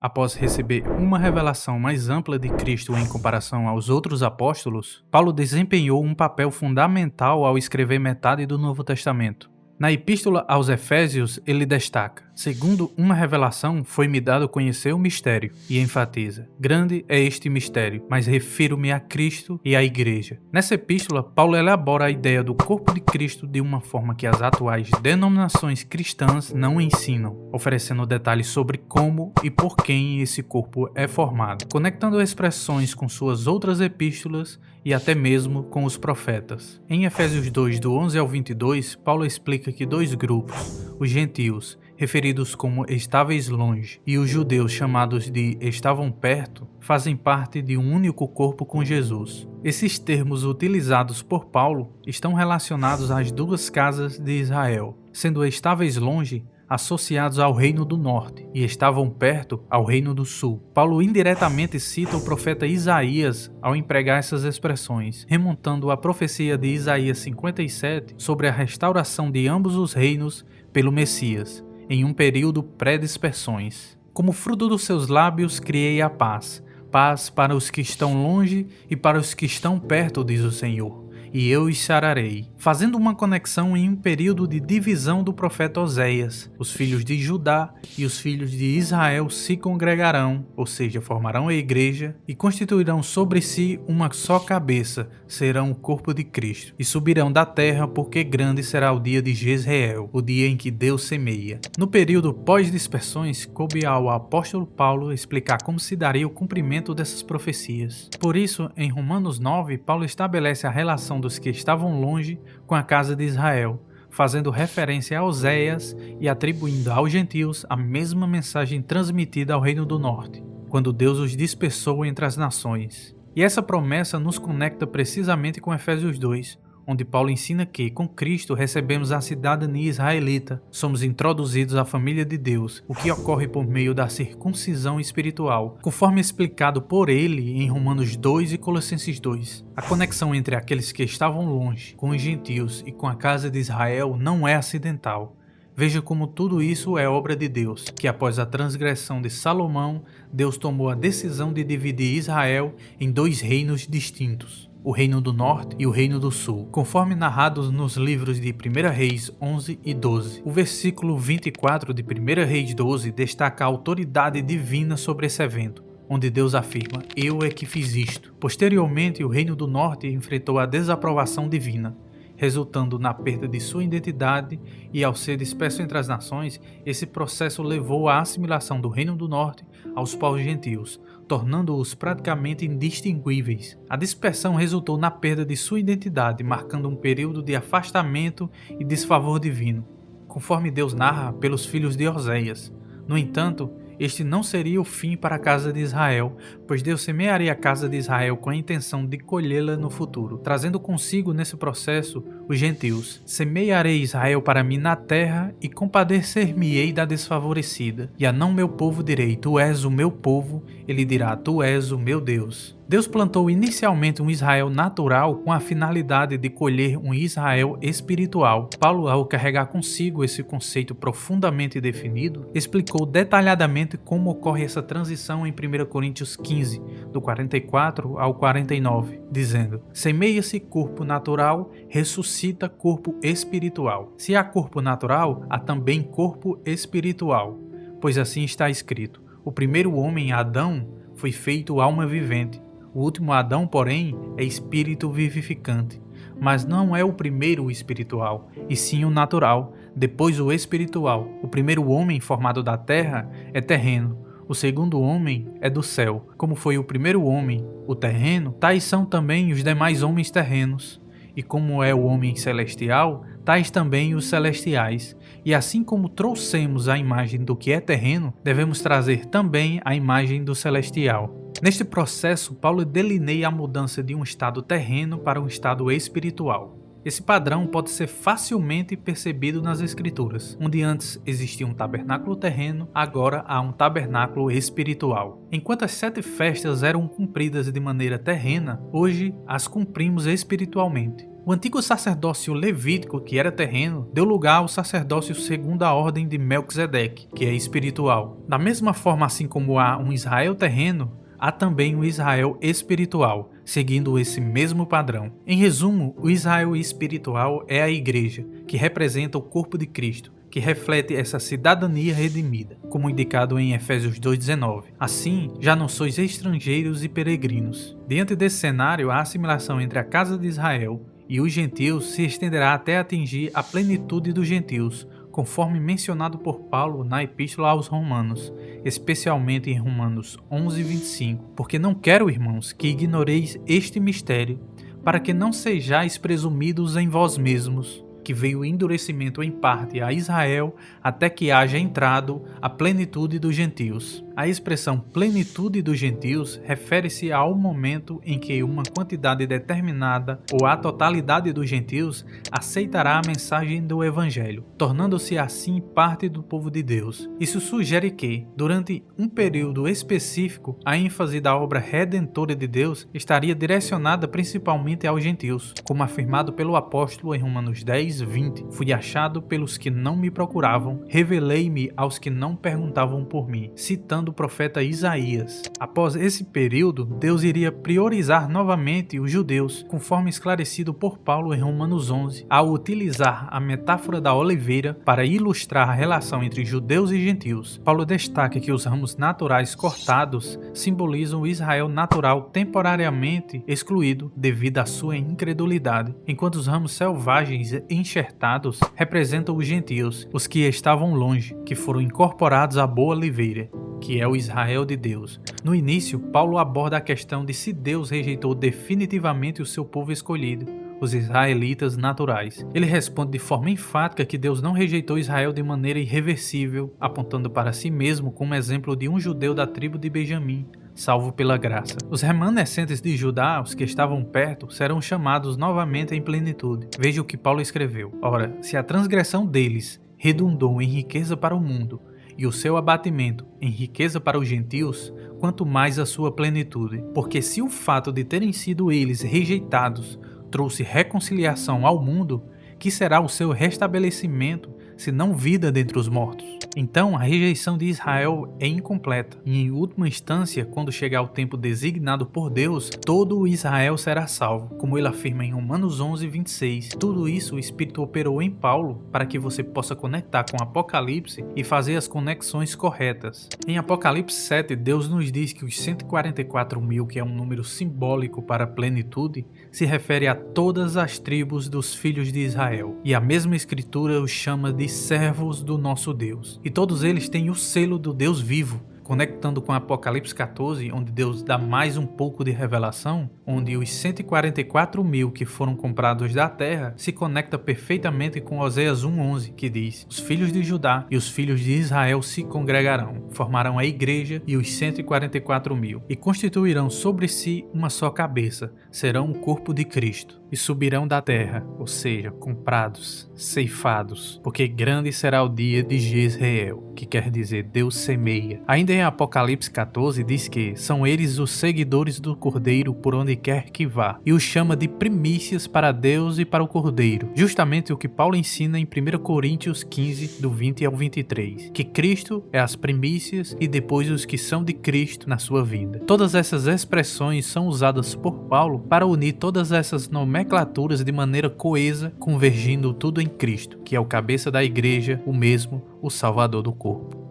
Após receber uma revelação mais ampla de Cristo em comparação aos outros apóstolos, Paulo desempenhou um papel fundamental ao escrever metade do Novo Testamento. Na Epístola aos Efésios, ele destaca: segundo uma revelação, foi-me dado conhecer o mistério, e enfatiza: grande é este mistério, mas refiro-me a Cristo e à Igreja. Nessa epístola, Paulo elabora a ideia do corpo de Cristo de uma forma que as atuais denominações cristãs não ensinam, oferecendo detalhes sobre como e por quem esse corpo é formado, conectando expressões com suas outras epístolas e até mesmo com os profetas. Em Efésios 2, do 11 ao 22, Paulo explica que dois grupos, os gentios, referidos como estáveis longe, e os judeus chamados de estavam perto, fazem parte de um único corpo com Jesus. Esses termos utilizados por Paulo estão relacionados às duas casas de Israel, sendo estáveis longe associados ao reino do norte e estavam perto ao reino do sul. Paulo indiretamente cita o profeta Isaías ao empregar essas expressões, remontando à profecia de Isaías 57 sobre a restauração de ambos os reinos pelo Messias, em um período pré-dispersões. Como fruto dos seus lábios criei a paz, paz para os que estão longe e para os que estão perto, diz o Senhor, e eu os sararei, fazendo uma conexão em um período de divisão do profeta Oséias. Os filhos de Judá e os filhos de Israel se congregarão, ou seja, formarão a igreja, e constituirão sobre si uma só cabeça, serão o corpo de Cristo, e subirão da terra, porque grande será o dia de Jezreel, o dia em que Deus semeia. No período pós-dispersões, coube ao apóstolo Paulo explicar como se daria o cumprimento dessas profecias. Por isso, em Romanos 9, Paulo estabelece a relação dos que estavam longe com a casa de Israel, fazendo referência a Oséias e atribuindo aos gentios a mesma mensagem transmitida ao reino do norte, quando Deus os dispersou entre as nações. E essa promessa nos conecta precisamente com Efésios 2, onde Paulo ensina que, com Cristo, recebemos a cidadania israelita, somos introduzidos à família de Deus, o que ocorre por meio da circuncisão espiritual, conforme explicado por ele em Romanos 2 e Colossenses 2. A conexão entre aqueles que estavam longe, com os gentios e com a casa de Israel não é acidental. Veja como tudo isso é obra de Deus, que após a transgressão de Salomão, Deus tomou a decisão de dividir Israel em dois reinos distintos, o Reino do Norte e o Reino do Sul, conforme narrados nos livros de 1 Reis 11 e 12. O versículo 24 de 1 Reis 12 destaca a autoridade divina sobre esse evento, onde Deus afirma: eu é que fiz isto. Posteriormente, o Reino do Norte enfrentou a desaprovação divina, resultando na perda de sua identidade, e ao ser disperso entre as nações, esse processo levou à assimilação do Reino do Norte aos povos gentios, tornando-os praticamente indistinguíveis. A dispersão resultou na perda de sua identidade, marcando um período de afastamento e desfavor divino, conforme Deus narra pelos filhos de Oséias. No entanto, este não seria o fim para a casa de Israel, pois Deus semearia a casa de Israel com a intenção de colhê-la no futuro, trazendo consigo nesse processo os gentios. Semearei Israel para mim na terra e compadecer-me-ei da desfavorecida. E a não meu povo direi: tu és o meu povo, ele dirá: tu és o meu Deus. Deus plantou inicialmente um Israel natural com a finalidade de colher um Israel espiritual. Paulo, ao carregar consigo esse conceito profundamente definido, explicou detalhadamente como ocorre essa transição em 1 Coríntios 15, do 44 ao 49, dizendo: semeia-se corpo natural, ressuscita corpo espiritual. Se há corpo natural, há também corpo espiritual, pois assim está escrito: o primeiro homem, Adão, foi feito alma vivente. O último Adão, porém, é espírito vivificante. Mas não é o primeiro o espiritual, e sim o natural, depois o espiritual. O primeiro homem formado da terra é terreno, o segundo homem é do céu. Como foi o primeiro homem, o terreno, tais são também os demais homens terrenos. E como é o homem celestial, tais também os celestiais. E assim como trouxemos a imagem do que é terreno, devemos trazer também a imagem do celestial. Neste processo, Paulo delineia a mudança de um estado terreno para um estado espiritual. Esse padrão pode ser facilmente percebido nas Escrituras, onde antes existia um tabernáculo terreno, agora há um tabernáculo espiritual. Enquanto as 7 festas eram cumpridas de maneira terrena, hoje as cumprimos espiritualmente. O antigo sacerdócio levítico, que era terreno, deu lugar ao sacerdócio segundo a ordem de Melquisedeque, que é espiritual. Da mesma forma assim como há um Israel terreno, há também um Israel espiritual, seguindo esse mesmo padrão. Em resumo, o Israel espiritual é a igreja, que representa o corpo de Cristo, que reflete essa cidadania redimida, como indicado em Efésios 2,19. Assim, já não sois estrangeiros e peregrinos. Diante desse cenário, a assimilação entre a casa de Israel e os gentios se estenderá até atingir a plenitude dos gentios, conforme mencionado por Paulo na Epístola aos Romanos, especialmente em Romanos 11:25. Porque não quero, irmãos, que ignoreis este mistério, para que não sejais presumidos em vós mesmos, que veio o endurecimento em parte a Israel até que haja entrado a plenitude dos gentios. A expressão plenitude dos gentios refere-se ao momento em que uma quantidade determinada ou a totalidade dos gentios aceitará a mensagem do Evangelho, tornando-se assim parte do povo de Deus. Isso sugere que, durante um período específico, a ênfase da obra redentora de Deus estaria direcionada principalmente aos gentios, como afirmado pelo apóstolo em Romanos 10:20. Fui achado pelos que não me procuravam, revelei-me aos que não perguntavam por mim, citando o profeta Isaías. Após esse período, Deus iria priorizar novamente os judeus, conforme esclarecido por Paulo em Romanos 11, ao utilizar a metáfora da oliveira para ilustrar a relação entre judeus e gentios. Paulo destaca que os ramos naturais cortados simbolizam o Israel natural temporariamente excluído devido à sua incredulidade, enquanto os ramos selvagens enxertados representam os gentios, os que estavam longe, que foram incorporados à boa oliveira, que é o Israel de Deus. No início, Paulo aborda a questão de se Deus rejeitou definitivamente o seu povo escolhido, os israelitas naturais. Ele responde de forma enfática que Deus não rejeitou Israel de maneira irreversível, apontando para si mesmo como exemplo de um judeu da tribo de Benjamim, salvo pela graça. Os remanescentes de Judá, os que estavam perto, serão chamados novamente em plenitude. Veja o que Paulo escreveu. Ora, se a transgressão deles redundou em riqueza para o mundo, e o seu abatimento em riqueza para os gentios, quanto mais a sua plenitude. Porque se o fato de terem sido eles rejeitados trouxe reconciliação ao mundo, que será o seu restabelecimento, se não vida dentre os mortos? Então, a rejeição de Israel é incompleta, e em última instância, quando chegar o tempo designado por Deus, todo o Israel será salvo, como ele afirma em Romanos 11:26. Tudo isso o Espírito operou em Paulo para que você possa conectar com Apocalipse e fazer as conexões corretas. Em Apocalipse 7, Deus nos diz que os 144.000, que é um número simbólico para a plenitude, se refere a todas as tribos dos filhos de Israel, e a mesma escritura os chama de servos do nosso Deus. E todos eles têm o selo do Deus vivo, conectando com Apocalipse 14, onde Deus dá mais um pouco de revelação, onde os 144.000 que foram comprados da terra se conecta perfeitamente com Oséias 1:11, que diz: os filhos de Judá e os filhos de Israel se congregarão, formarão a igreja e os 144.000, e constituirão sobre si uma só cabeça, serão o corpo de Cristo, e subirão da terra, ou seja, comprados, ceifados, porque grande será o dia de Jezreel, que quer dizer Deus semeia. Ainda em Apocalipse 14 diz que são eles os seguidores do Cordeiro por onde quer que vá, e os chama de primícias para Deus e para o Cordeiro, justamente o que Paulo ensina em 1 Coríntios 15, do 20 ao 23, que Cristo é as primícias e depois os que são de Cristo na sua vinda. Todas essas expressões são usadas por Paulo para unir todas essas nomenclaturas de maneira coesa, convergindo tudo em Cristo, que é o cabeça da igreja, o mesmo, o Salvador do corpo.